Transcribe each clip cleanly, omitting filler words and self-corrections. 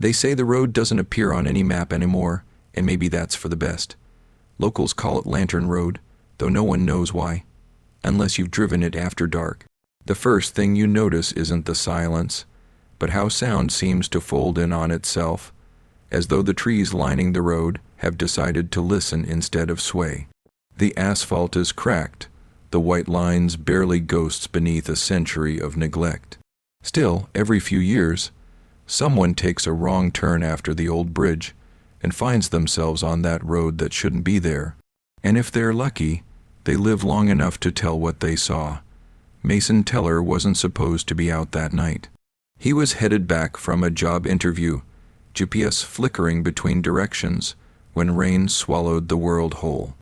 They say the road doesn't appear on any map anymore, and maybe that's for the best. Locals call it Lantern Road, though no one knows why, unless you've driven it after dark. The first thing you notice isn't the silence, but how sound seems to fold in on itself, as though the trees lining the road have decided to listen instead of sway. The asphalt is cracked, the white lines barely ghosts beneath a century of neglect. Still, every few years, someone takes a wrong turn after the old bridge and finds themselves on that road that shouldn't be there. And if they're lucky, they live long enough to tell what they saw. Mason Teller wasn't supposed to be out that night. He was headed back from a job interview, GPS flickering between directions, when rain swallowed the world whole.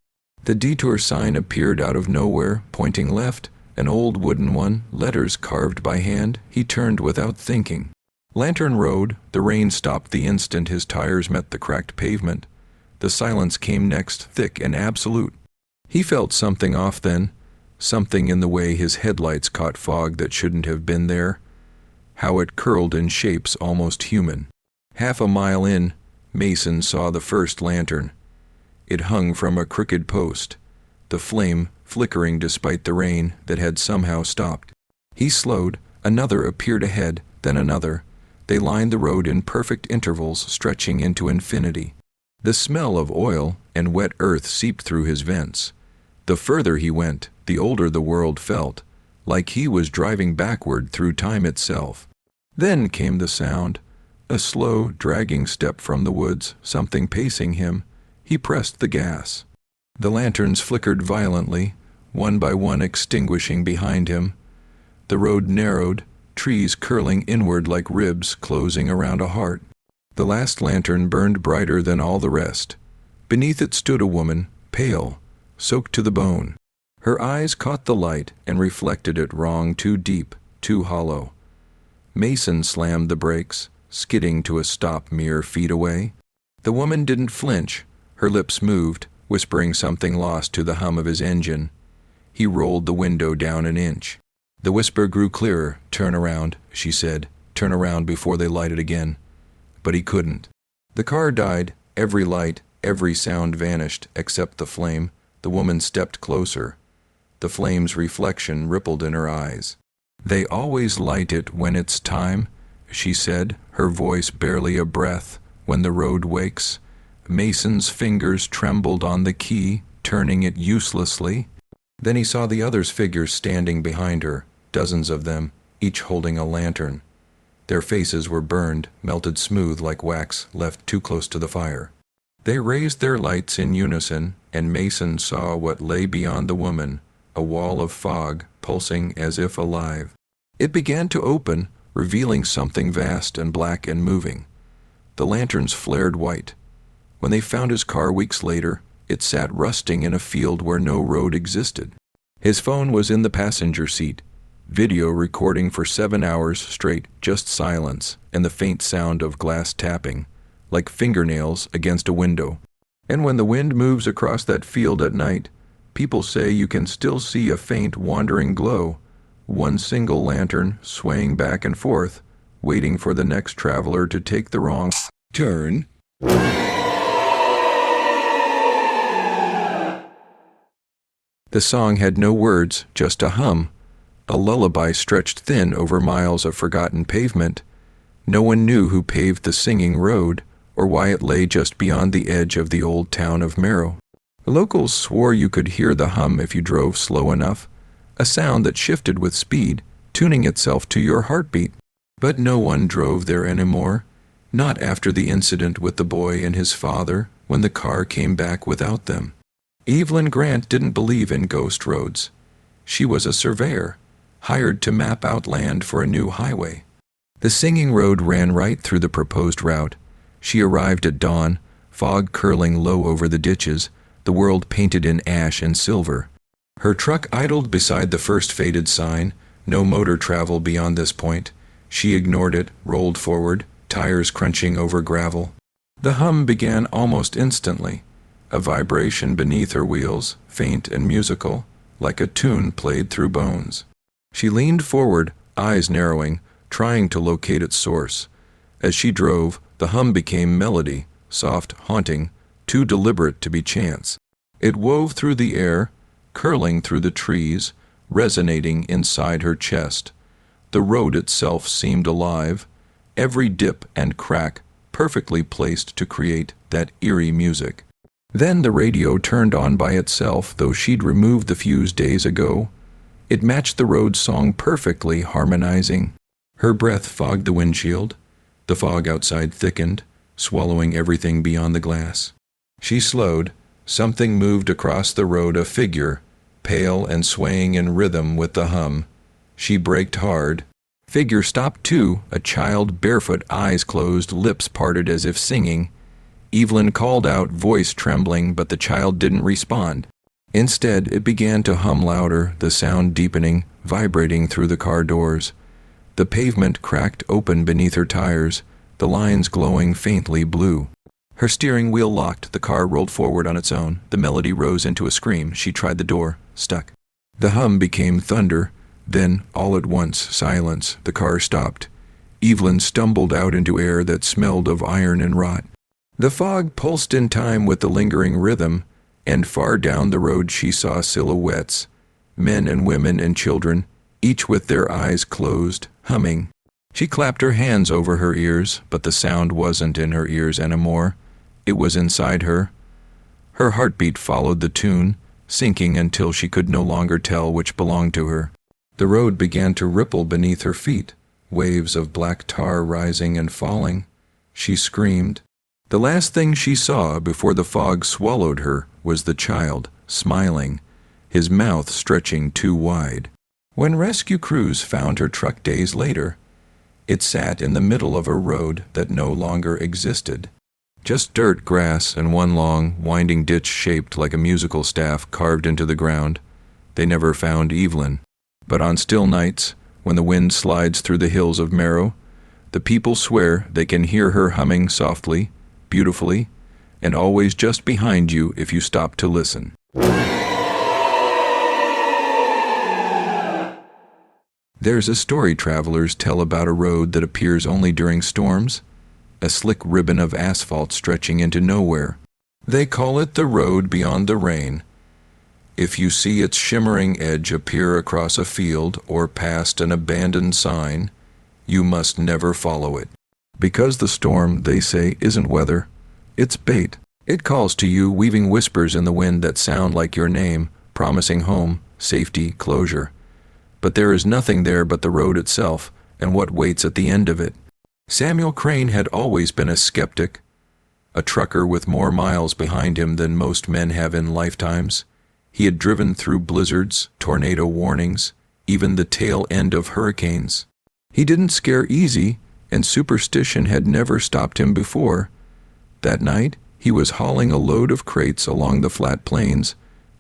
The detour sign appeared out of nowhere, pointing left, an old wooden one, letters carved by hand. He turned without thinking. Lantern Road. The rain stopped the instant his tires met the cracked pavement. The silence came next, thick and absolute. He felt something off then, something in the way his headlights caught fog that shouldn't have been there, how it curled in shapes almost human. Half a mile in, Mason saw the first lantern. It hung from a crooked post, the flame flickering despite the rain that had somehow stopped. He slowed. Another appeared ahead, then another. They lined the road in perfect intervals stretching into infinity. The smell of oil and wet earth seeped through his vents. The further he went, the older the world felt, like he was driving backward through time itself. Then came the sound, a slow, dragging step from the woods, something pacing him. He pressed the gas. The lanterns flickered violently, one by one extinguishing behind him. The road narrowed, trees curling inward like ribs closing around a heart. The last lantern burned brighter than all the rest. Beneath it stood a woman, pale, soaked to the bone. Her eyes caught the light and reflected it wrong, too deep, too hollow. Mason slammed the brakes, skidding to a stop mere feet away. The woman didn't flinch. Her lips moved, whispering something lost to the hum of his engine. He rolled the window down an inch. The whisper grew clearer. "Turn around," she said. "Turn around before they light it again." But he couldn't. The car died. Every light, every sound vanished, except the flame. The woman stepped closer. The flame's reflection rippled in her eyes. "They always light it when it's time," she said, her voice barely a breath. "When the road wakes." Mason's fingers trembled on the key, turning it uselessly. Then he saw the others' figures standing behind her, dozens of them, each holding a lantern. Their faces were burned, melted smooth like wax left too close to the fire. They raised their lights in unison, and Mason saw what lay beyond the woman, a wall of fog, pulsing as if alive. It began to open, revealing something vast and black and moving. The lanterns flared white. When they found his car weeks later, it sat rusting in a field where no road existed. His phone was in the passenger seat, video recording for 7 hours straight, just silence and the faint sound of glass tapping, like fingernails against a window. And when the wind moves across that field at night, people say you can still see a faint wandering glow, one single lantern swaying back and forth, waiting for the next traveler to take the wrong turn. The song had no words, just a hum, a lullaby stretched thin over miles of forgotten pavement. No one knew who paved the singing road, or why it lay just beyond the edge of the old town of Merrow. Locals swore you could hear the hum if you drove slow enough, a sound that shifted with speed, tuning itself to your heartbeat. But no one drove there anymore, not after the incident with the boy and his father, when the car came back without them. Evelyn Grant didn't believe in ghost roads. She was a surveyor, hired to map out land for a new highway. The singing road ran right through the proposed route. She arrived at dawn, fog curling low over the ditches, the world painted in ash and silver. Her truck idled beside the first faded sign, no motor travel beyond this point. She ignored it, rolled forward, tires crunching over gravel. The hum began almost instantly, a vibration beneath her wheels, faint and musical, like a tune played through bones. She leaned forward, eyes narrowing, trying to locate its source. As she drove, The hum became melody, soft, haunting, too deliberate to be chance. It wove through the air, curling through the trees, resonating inside her chest. The road itself seemed alive, every dip and crack perfectly placed to create that eerie music. Then the radio turned on by itself, though she'd removed the fuse days ago. It matched the road song perfectly, harmonizing. Her breath fogged the windshield. The fog outside thickened, swallowing everything beyond the glass. She slowed. Something moved across the road, a figure, pale and swaying in rhythm with the hum. She braked hard. Figure stopped too, a child, barefoot, eyes closed, lips parted as if singing. Evelyn called out, voice trembling, but the child didn't respond. Instead, it began to hum louder, the sound deepening, vibrating through the car doors. The pavement cracked open beneath her tires, the lines glowing faintly blue. Her steering wheel locked, the car rolled forward on its own. The melody rose into a scream. She tried the door, stuck. The hum became thunder. Then, all at once, silence. The car stopped. Evelyn stumbled out into air that smelled of iron and rot. The fog pulsed in time with the lingering rhythm, and far down the road she saw silhouettes, men and women and children, each with their eyes closed, humming. She clapped her hands over her ears, but the sound wasn't in her ears anymore. It was inside her. Her heartbeat followed the tune, sinking until she could no longer tell which belonged to her. The road began to ripple beneath her feet, waves of black tar rising and falling. She screamed. The last thing she saw before the fog swallowed her was the child, smiling, his mouth stretching too wide. When rescue crews found her truck days later, it sat in the middle of a road that no longer existed. Just dirt, grass, and one long, winding ditch shaped like a musical staff carved into the ground. They never found Evelyn. But on still nights, when the wind slides through the hills of Marrow, the people swear they can hear her humming softly, beautifully, and always just behind you if you stop to listen. There's a story travelers tell about a road that appears only during storms, a slick ribbon of asphalt stretching into nowhere. They call it the road beyond the rain. If you see its shimmering edge appear across a field or past an abandoned sign, you must never follow it. Because the storm, they say, isn't weather, it's bait. It calls to you, weaving whispers in the wind that sound like your name, promising home, safety, closure. But there is nothing there but the road itself and what waits at the end of it. Samuel Crane had always been a skeptic, a trucker with more miles behind him than most men have in lifetimes. He had driven through blizzards, tornado warnings, even the tail end of hurricanes. He didn't scare easy, and superstition had never stopped him before. That night, he was hauling a load of crates along the flat plains,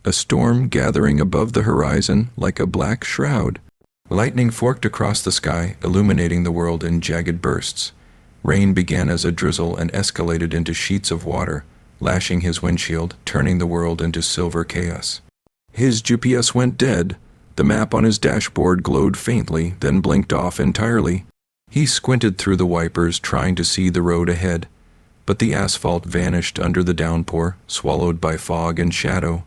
a storm gathering above the horizon like a black shroud. Lightning forked across the sky, illuminating the world in jagged bursts. Rain began as a drizzle and escalated into sheets of water, lashing his windshield, turning the world into silver chaos. His GPS went dead. The map on his dashboard glowed faintly, then blinked off entirely. He squinted through the wipers, trying to see the road ahead, but the asphalt vanished under the downpour, swallowed by fog and shadow.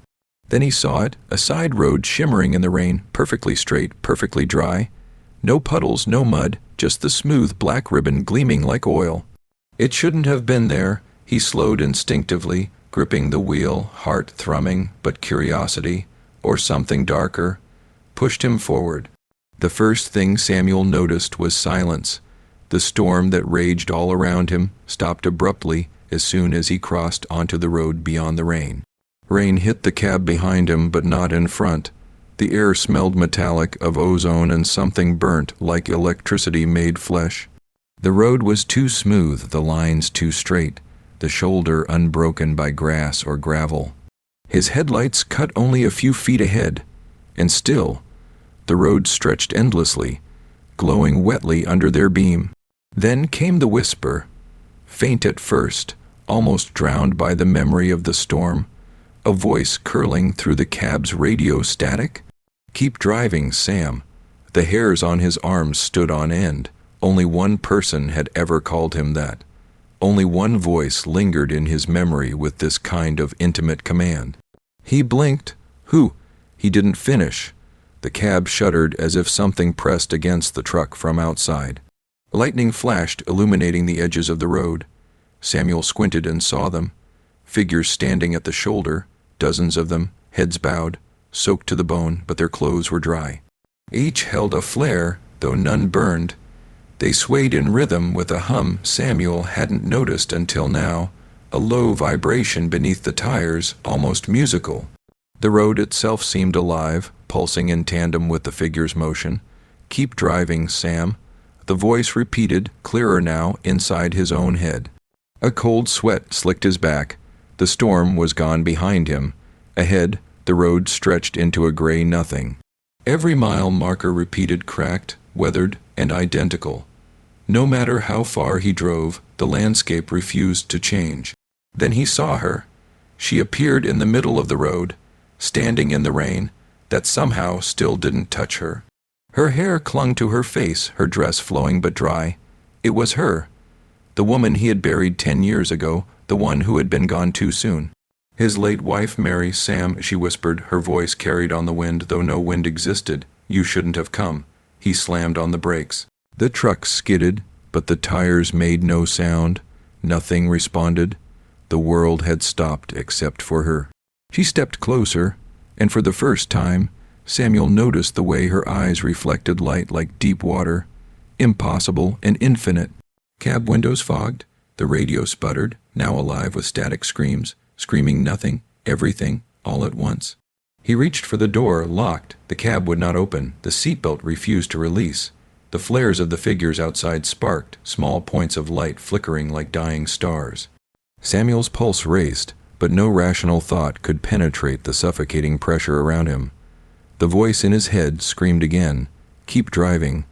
Then he saw it, a side road shimmering in the rain, perfectly straight, perfectly dry. No puddles, no mud, just the smooth black ribbon gleaming like oil. It shouldn't have been there. He slowed instinctively, gripping the wheel, heart thrumming, but curiosity, or something darker, pushed him forward. The first thing Samuel noticed was silence. The storm that raged all around him stopped abruptly as soon as he crossed onto the road beyond the rain. Rain hit the cab behind him, but not in front. The air smelled metallic, of ozone and something burnt, like electricity made flesh. The road was too smooth, the lines too straight, the shoulder unbroken by grass or gravel. His headlights cut only a few feet ahead, and still, the road stretched endlessly, glowing wetly under their beam. Then came the whisper, faint at first, almost drowned by the memory of the storm. A voice curling through the cab's radio static. "Keep driving, Sam." The hairs on his arms stood on end. Only one person had ever called him that. Only one voice lingered in his memory with this kind of intimate command. He blinked. Who? He didn't finish. The cab shuddered as if something pressed against the truck from outside. Lightning flashed, illuminating the edges of the road. Samuel squinted and saw them. Figures standing at the shoulder, dozens of them, heads bowed, soaked to the bone, but their clothes were dry. Each held a flare, though none burned. They swayed in rhythm with a hum Samuel hadn't noticed until now, a low vibration beneath the tires, almost musical. The road itself seemed alive, pulsing in tandem with the figure's motion. "Keep driving, Sam," the voice repeated, clearer now, inside his own head. A cold sweat slicked his back. The storm was gone behind him. Ahead, the road stretched into a gray nothing. Every mile marker repeated, cracked, weathered, and identical. No matter how far he drove, the landscape refused to change. Then he saw her. She appeared in the middle of the road, standing in the rain, that somehow still didn't touch her. Her hair clung to her face, her dress flowing but dry. It was her. The woman he had buried 10 years ago, the one who had been gone too soon. His late wife, Mary. "Sam," she whispered, her voice carried on the wind, though no wind existed. "You shouldn't have come." He slammed on the brakes. The truck skidded, but the tires made no sound. Nothing responded. The world had stopped except for her. She stepped closer, and for the first time, Samuel noticed the way her eyes reflected light like deep water, impossible and infinite. Cab windows fogged, the radio sputtered, now alive with static screams, screaming nothing, everything, all at once. He reached for the door, locked. The cab would not open. The seatbelt refused to release. The flares of the figures outside sparked, small points of light flickering like dying stars. Samuel's pulse raced, but no rational thought could penetrate the suffocating pressure around him. The voice in his head screamed again, "Keep driving."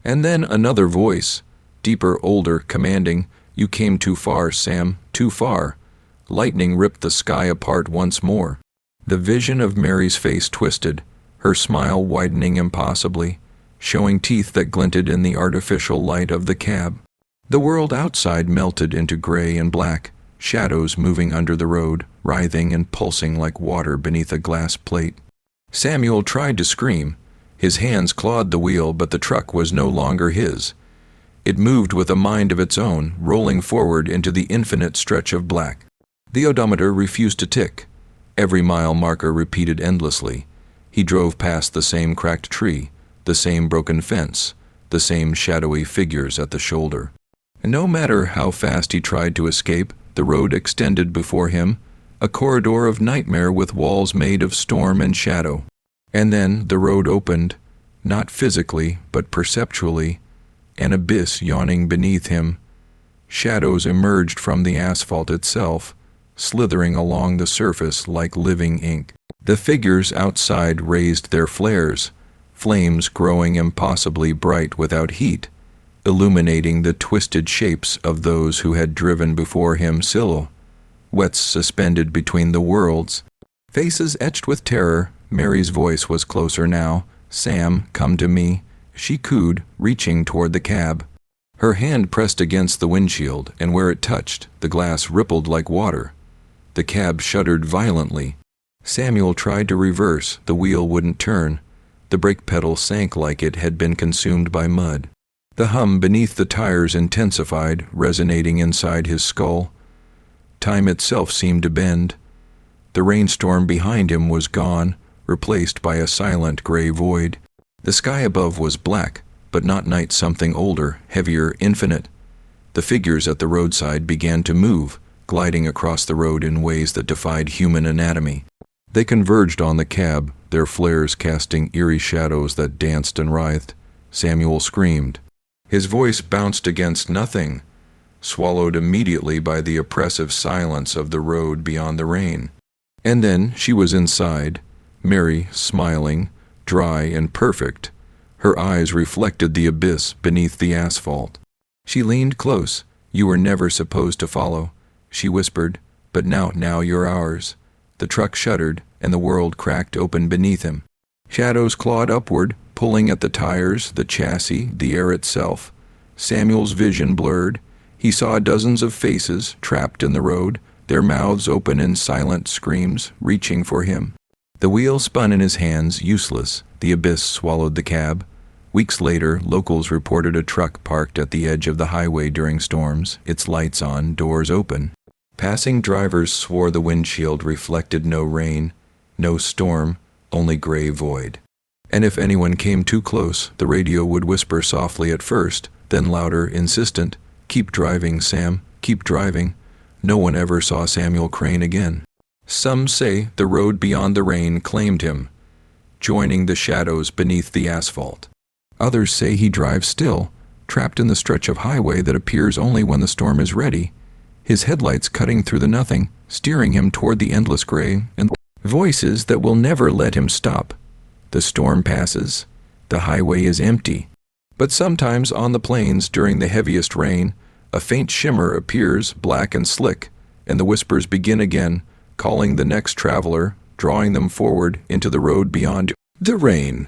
And then another voice, deeper, older, commanding, "You came too far, Sam, too far." Lightning ripped the sky apart once more. The vision of Mary's face twisted, her smile widening impossibly, showing teeth that glinted in the artificial light of the cab. The world outside melted into gray and black, shadows moving under the road, writhing and pulsing like water beneath a glass plate. Samuel tried to scream. His hands clawed the wheel, but the truck was no longer his. It moved with a mind of its own, rolling forward into the infinite stretch of black. The odometer refused to tick. Every mile marker repeated endlessly. He drove past the same cracked tree, the same broken fence, the same shadowy figures at the shoulder. And no matter how fast he tried to escape, the road extended before him, a corridor of nightmare with walls made of storm and shadow. And then the road opened, not physically, but perceptually, an abyss yawning beneath him. Shadows emerged from the asphalt itself, slithering along the surface like living ink. The figures outside raised their flares, flames growing impossibly bright without heat, illuminating the twisted shapes of those who had driven before him, silhouettes suspended between the worlds. Faces etched with terror. Mary's voice was closer now. "Sam, come to me," she cooed, reaching toward the cab. Her hand pressed against the windshield, and where it touched, the glass rippled like water. The cab shuddered violently. Samuel tried to reverse. The wheel wouldn't turn. The brake pedal sank like it had been consumed by mud. The hum beneath the tires intensified, resonating inside his skull. Time itself seemed to bend. The rainstorm behind him was gone, replaced by a silent gray void. The sky above was black, but not night, something older, heavier, infinite. The figures at the roadside began to move, gliding across the road in ways that defied human anatomy. They converged on the cab, their flares casting eerie shadows that danced and writhed. Samuel screamed. His voice bounced against nothing, swallowed immediately by the oppressive silence of the road beyond the rain. And then she was inside, Mary, smiling, dry and perfect. Her eyes reflected the abyss beneath the asphalt. She leaned close. "You were never supposed to follow," she whispered, "but now you're ours." The truck shuddered, and the world cracked open beneath him. Shadows clawed upward, pulling at the tires, the chassis, the air itself. Samuel's vision blurred. He saw dozens of faces trapped in the road, their mouths open in silent screams, reaching for him. The wheel spun in his hands, useless. The abyss swallowed the cab. Weeks later, locals reported a truck parked at the edge of the highway during storms, its lights on, doors open. Passing drivers swore the windshield reflected no rain, no storm, only gray void. And if anyone came too close, the radio would whisper softly at first, then louder, insistent, "Keep driving, Sam, keep driving." No one ever saw Samuel Crane again. Some say the road beyond the rain claimed him, joining the shadows beneath the asphalt. Others say he drives still, trapped in the stretch of highway that appears only when the storm is ready, his headlights cutting through the nothing, steering him toward the endless gray, and voices that will never let him stop. The storm passes. The highway is empty. But sometimes on the plains during the heaviest rain, a faint shimmer appears, black and slick, and the whispers begin again, calling the next traveler, drawing them forward into the road beyond. The rain,